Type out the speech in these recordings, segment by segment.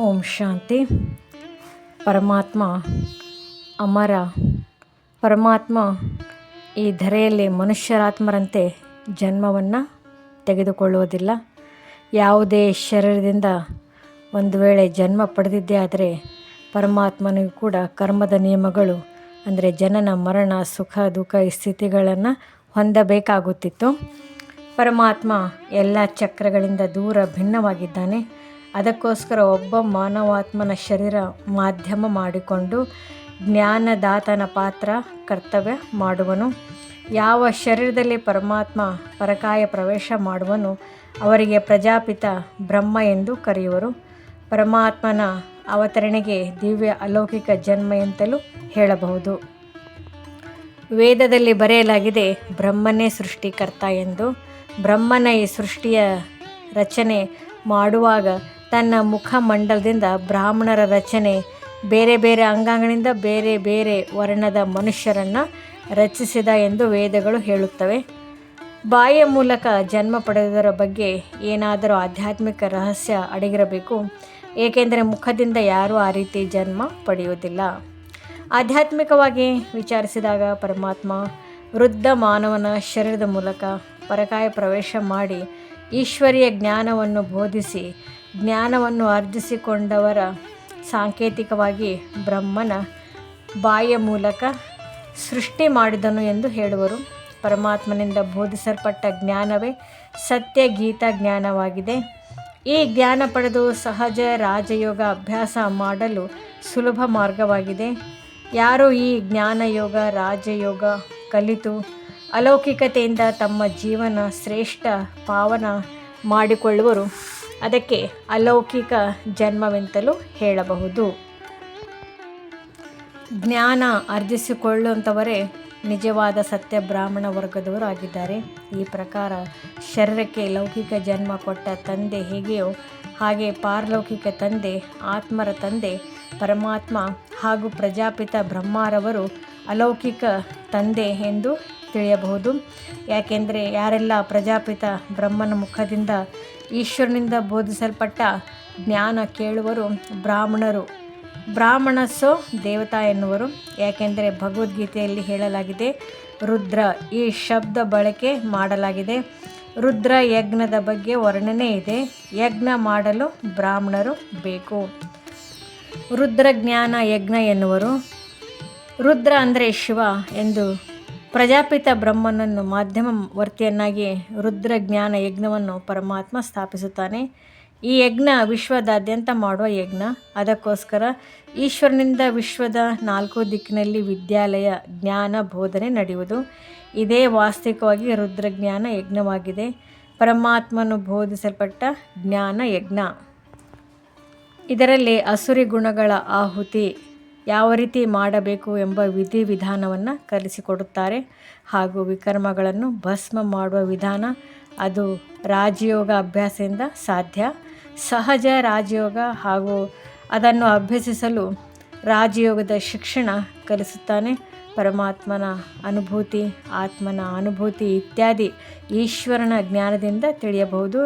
ಓಂ ಶಾಂತಿ. ಪರಮಾತ್ಮ ಅಮರ. ಪರಮಾತ್ಮ ಈ ಧರೆಯಲ್ಲಿ ಮನುಷ್ಯರಾತ್ಮರಂತೆ ಜನ್ಮವನ್ನು ತೆಗೆದುಕೊಳ್ಳುವುದಿಲ್ಲ. ಯಾವುದೇ ಶರೀರದಿಂದ ಒಂದು ವೇಳೆ ಜನ್ಮ ಪಡೆದಿದ್ದೇ ಆದರೆ ಪರಮಾತ್ಮನಿಗೂ ಕೂಡ ಕರ್ಮದ ನಿಯಮಗಳು ಅಂದರೆ ಜನನ ಮರಣ ಸುಖ ದುಃಖ ಈ ಸ್ಥಿತಿಗಳನ್ನು ಹೊಂದಬೇಕಾಗುತ್ತಿತ್ತು. ಪರಮಾತ್ಮ ಎಲ್ಲ ಚಕ್ರಗಳಿಂದ ದೂರ ಭಿನ್ನವಾಗಿದ್ದಾನೆ. ಅದಕ್ಕೋಸ್ಕರ ಒಬ್ಬ ಮಾನವಾತ್ಮನ ಶರೀರ ಮಾಧ್ಯಮ ಮಾಡಿಕೊಂಡು ಜ್ಞಾನದಾತನ ಪಾತ್ರ ಕರ್ತವ್ಯ ಮಾಡುವನು. ಯಾವ ಶರೀರದಲ್ಲಿ ಪರಮಾತ್ಮ ಪರಕಾಯ ಪ್ರವೇಶ ಮಾಡುವನು ಅವರಿಗೆ ಪ್ರಜಾಪಿತ ಬ್ರಹ್ಮ ಎಂದು ಕರೆಯುವರು. ಪರಮಾತ್ಮನ ಅವತರಣೆಗೆ ದಿವ್ಯ ಅಲೌಕಿಕ ಜನ್ಮ ಎಂತಲೂ ಹೇಳಬಹುದು. ವೇದದಲ್ಲಿ ಬರೆಯಲಾಗಿದೆ ಬ್ರಹ್ಮನೇ ಸೃಷ್ಟಿಕರ್ತ ಎಂದು. ಬ್ರಹ್ಮನ ಈ ಸೃಷ್ಟಿಯ ರಚನೆ ಮಾಡುವಾಗ ತನ್ನ ಮುಖಮಂಡಲದಿಂದ ಬ್ರಾಹ್ಮಣರ ರಚನೆ ಬೇರೆ ಬೇರೆ ಅಂಗಾಂಗಗಳಿಂದ ಬೇರೆ ಬೇರೆ ವರ್ಣದ ಮನುಷ್ಯರನ್ನು ರಚಿಸಿದ ಎಂದು ವೇದಗಳು ಹೇಳುತ್ತವೆ. ಬಾಯಿಯ ಮೂಲಕ ಜನ್ಮ ಪಡೆಯುವುದರ ಬಗ್ಗೆ ಏನಾದರೂ ಆಧ್ಯಾತ್ಮಿಕ ರಹಸ್ಯ ಅಡಗಿರಬೇಕು. ಏಕೆಂದರೆ ಮುಖದಿಂದ ಯಾರೂ ಆ ರೀತಿ ಜನ್ಮ ಪಡೆಯುವುದಿಲ್ಲ. ಆಧ್ಯಾತ್ಮಿಕವಾಗಿ ವಿಚಾರಿಸಿದಾಗ ಪರಮಾತ್ಮ ವೃದ್ಧ ಮಾನವನ ಶರೀರದ ಮೂಲಕ ಪರಕಾಯ ಪ್ರವೇಶ ಮಾಡಿ ಈಶ್ವರೀಯ ಜ್ಞಾನವನ್ನು ಬೋಧಿಸಿ ಜ್ಞಾನವನ್ನು ಅರ್ಜಿಸಿಕೊಂಡವರ ಸಾಂಕೇತಿಕವಾಗಿ ಬ್ರಹ್ಮನ ಬಾಯಿಯ ಮೂಲಕ ಸೃಷ್ಟಿ ಮಾಡಿದನು ಎಂದು ಹೇಳುವರು. ಪರಮಾತ್ಮನಿಂದ ಬೋಧಿಸಲ್ಪಟ್ಟ ಜ್ಞಾನವೇ ಸತ್ಯ ಗೀತಾ ಜ್ಞಾನವಾಗಿದೆ. ಈ ಜ್ಞಾನ ಪಡೆದು ಸಹಜ ರಾಜಯೋಗ ಅಭ್ಯಾಸ ಮಾಡಲು ಸುಲಭ ಮಾರ್ಗವಾಗಿದೆ. ಯಾರು ಈ ಜ್ಞಾನಯೋಗ ರಾಜಯೋಗ ಕಲಿತು ಅಲೌಕಿಕತೆಯಿಂದ ತಮ್ಮ ಜೀವನ ಶ್ರೇಷ್ಠ ಪಾವನ ಮಾಡಿಕೊಳ್ಳುವರು ಅದಕ್ಕೆ ಅಲೌಕಿಕ ಜನ್ಮವೆಂತಲೂ ಹೇಳಬಹುದು. ಜ್ಞಾನ ಅರ್ಜಿಸಿಕೊಳ್ಳುವಂಥವರೇ ನಿಜವಾದ ಸತ್ಯ ಬ್ರಾಹ್ಮಣ ವರ್ಗದವರು ಆಗಿದ್ದಾರೆ. ಈ ಪ್ರಕಾರ ಶರೀರಕ್ಕೆ ಲೌಕಿಕ ಜನ್ಮ ಕೊಟ್ಟ ತಂದೆ ಹೇಗೆಯೋ ಹಾಗೆ ಪಾರಲೌಕಿಕ ತಂದೆ ಆತ್ಮರ ತಂದೆ ಪರಮಾತ್ಮ ಹಾಗೂ ಪ್ರಜಾಪಿತ ಬ್ರಹ್ಮರವರು ಅಲೌಕಿಕ ತಂದೆ ಎಂದು ತಿಳಿಯಬಹುದು. ಯಾಕೆಂದರೆ ಯಾರೆಲ್ಲ ಪ್ರಜಾಪಿತ ಬ್ರಹ್ಮನ ಮುಖದಿಂದ ಈಶ್ವರನಿಂದ ಬೋಧಿಸಲ್ಪಟ್ಟ ಜ್ಞಾನ ಕೇಳುವರು ಬ್ರಾಹ್ಮಣರು. ಬ್ರಾಹ್ಮಣಸೋ ದೇವತಾ ಎನ್ನುವರು. ಯಾಕೆಂದರೆ ಭಗವದ್ಗೀತೆಯಲ್ಲಿ ಹೇಳಲಾಗಿದೆ ರುದ್ರ ಈ ಶಬ್ದ ಬಳಕೆ ಮಾಡಲಾಗಿದೆ. ರುದ್ರ ಯಜ್ಞದ ಬಗ್ಗೆ ವರ್ಣನೆ ಇದೆ. ಯಜ್ಞ ಮಾಡಲು ಬ್ರಾಹ್ಮಣರು ಬೇಕು. ರುದ್ರ ಜ್ಞಾನ ಯಜ್ಞ ಎನ್ನುವರು. ರುದ್ರ ಅಂದರೆ ಶಿವ ಎಂದು ಪ್ರಜಾಪಿತ ಬ್ರಹ್ಮನನ್ನು ಮಾಧ್ಯಮ ವರ್ತಿಯನ್ನಾಗಿ ರುದ್ರ ಜ್ಞಾನ ಯಜ್ಞವನ್ನು ಪರಮಾತ್ಮ ಸ್ಥಾಪಿಸುತ್ತಾನೆ. ಈ ಯಜ್ಞ ವಿಶ್ವದಾದ್ಯಂತ ಮಾಡುವ ಯಜ್ಞ. ಅದಕ್ಕೋಸ್ಕರ ಈಶ್ವರನಿಂದ ವಿಶ್ವದ 4 ದಿಕ್ಕಿನಲ್ಲಿ ವಿದ್ಯಾಲಯ ಜ್ಞಾನ ಬೋಧನೆ ನಡೆಯುವುದು. ಇದೇ ವಾಸ್ತವಿಕವಾಗಿ ರುದ್ರಜ್ಞಾನ ಯಜ್ಞವಾಗಿದೆ. ಪರಮಾತ್ಮನು ಬೋಧಿಸಲ್ಪಟ್ಟ ಜ್ಞಾನ ಯಜ್ಞ. ಇದರಲ್ಲಿ ಅಸುರಿ ಗುಣಗಳ ಆಹುತಿ ಯಾವ ರೀತಿ ಮಾಡಬೇಕು ಎಂಬ ವಿಧಿವಿಧಾನವನ್ನು ಕಲಿಸಿಕೊಡುತ್ತಾರೆ. ಹಾಗೂ ವಿಕರ್ಮಗಳನ್ನು ಭಸ್ಮ ಮಾಡುವ ವಿಧಾನ ಅದು ರಾಜಯೋಗ ಅಭ್ಯಾಸದಿಂದ ಸಾಧ್ಯ. ಸಹಜ ರಾಜಯೋಗ ಹಾಗೂ ಅದನ್ನು ಅಭ್ಯಸಿಸಲು ರಾಜಯೋಗದ ಶಿಕ್ಷಣ ಕಲಿಸುತ್ತಾನೆ. ಪರಮಾತ್ಮನ ಅನುಭೂತಿ ಆತ್ಮನ ಅನುಭೂತಿ ಇತ್ಯಾದಿ ಈಶ್ವರನ ಜ್ಞಾನದಿಂದ ತಿಳಿಯಬಹುದು.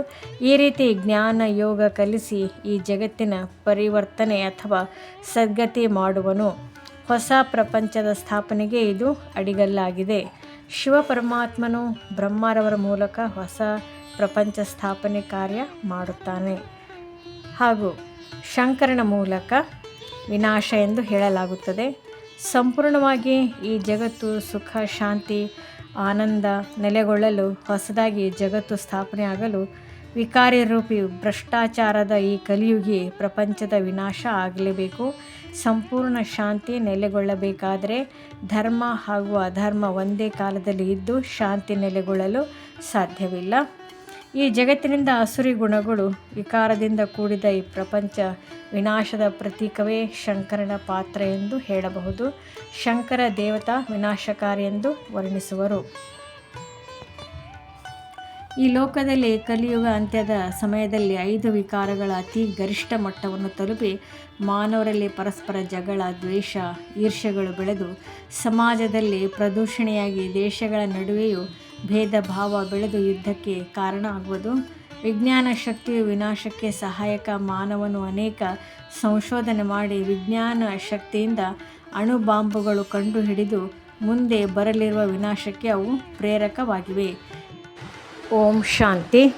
ಈ ರೀತಿ ಜ್ಞಾನ ಯೋಗ ಕಲಿಸಿ ಈ ಜಗತ್ತಿನ ಪರಿವರ್ತನೆ ಅಥವಾ ಸದ್ಗತಿ ಮಾಡುವನು. ಹೊಸ ಪ್ರಪಂಚದ ಸ್ಥಾಪನೆಗೆ ಇದು ಅಡಿಗಲ್ಲಾಗಿದೆ. ಶಿವ ಪರಮಾತ್ಮನು ಬ್ರಹ್ಮರವರ ಮೂಲಕ ಹೊಸ ಪ್ರಪಂಚ ಸ್ಥಾಪನೆ ಕಾರ್ಯ ಮಾಡುತ್ತಾನೆ. ಹಾಗೂ ಶಂಕರನ ಮೂಲಕ ವಿನಾಶ ಎಂದು ಹೇಳಲಾಗುತ್ತದೆ. ಸಂಪೂರ್ಣವಾಗಿ ಈ ಜಗತ್ತು ಸುಖ ಶಾಂತಿ ಆನಂದ ನೆಲೆಗೊಳ್ಳಲು ಹೊಸದಾಗಿ ಜಗತ್ತು ಸ್ಥಾಪನೆಯಾಗಲು ವಿಕಾರಿ ರೂಪಿ ಭ್ರಷ್ಟಾಚಾರದ ಈ ಕಲಿಯುಗಿ ಪ್ರಪಂಚದ ವಿನಾಶ ಆಗಲೇಬೇಕು. ಸಂಪೂರ್ಣ ಶಾಂತಿ ನೆಲೆಗೊಳ್ಳಬೇಕಾದರೆ ಧರ್ಮ ಹಾಗೂ ಅಧರ್ಮ ಒಂದೇ ಕಾಲದಲ್ಲಿ ಇದ್ದು ಶಾಂತಿ ನೆಲೆಗೊಳ್ಳಲು ಸಾಧ್ಯವಿಲ್ಲ. ಈ ಜಗತ್ತಿನಿಂದ ಅಸುರಿ ಗುಣಗಳು ವಿಕಾರದಿಂದ ಕೂಡಿದ ಈ ಪ್ರಪಂಚ ವಿನಾಶದ ಪ್ರತೀಕವೇ ಶಂಕರನ ಪಾತ್ರ ಎಂದು ಹೇಳಬಹುದು. ಶಂಕರ ದೇವತಾ ವಿನಾಶಕಾರಿ ಎಂದು ವರ್ಣಿಸುವರು. ಈ ಲೋಕದಲ್ಲಿ ಕಲಿಯುಗ ಅಂತ್ಯದ ಸಮಯದಲ್ಲಿ 5 ವಿಕಾರಗಳ ಅತಿ ಗರಿಷ್ಠ ಮಟ್ಟವನ್ನು ತಲುಪಿ ಮಾನವರಲ್ಲಿ ಪರಸ್ಪರ ಜಗಳ ದ್ವೇಷ ಈರ್ಷ್ಯೆಗಳು ಬೆಳೆದು ಸಮಾಜದಲ್ಲಿ ಪ್ರದೂಷಣೆಯಾಗಿ ದೇಶಗಳ ನಡುವೆಯೂ ಭೇದ ಭಾವ ಬೆಳೆದು ಯುದ್ಧಕ್ಕೆ ಕಾರಣ ಆಗುವುದು. ವಿಜ್ಞಾನ ಶಕ್ತಿಯು ವಿನಾಶಕ್ಕೆ ಸಹಾಯಕ. ಮಾನವನು ಅನೇಕ ಸಂಶೋಧನೆ ಮಾಡಿ ವಿಜ್ಞಾನ ಶಕ್ತಿಯಿಂದ ಅಣುಬಾಂಬುಗಳು ಕಂಡುಹಿಡಿದು ಮುಂದೆ ಬರಲಿರುವ ವಿನಾಶಕ್ಕೆ ಅವು ಪ್ರೇರಕವಾಗಿವೆ. ಓಂ ಶಾಂತಿ.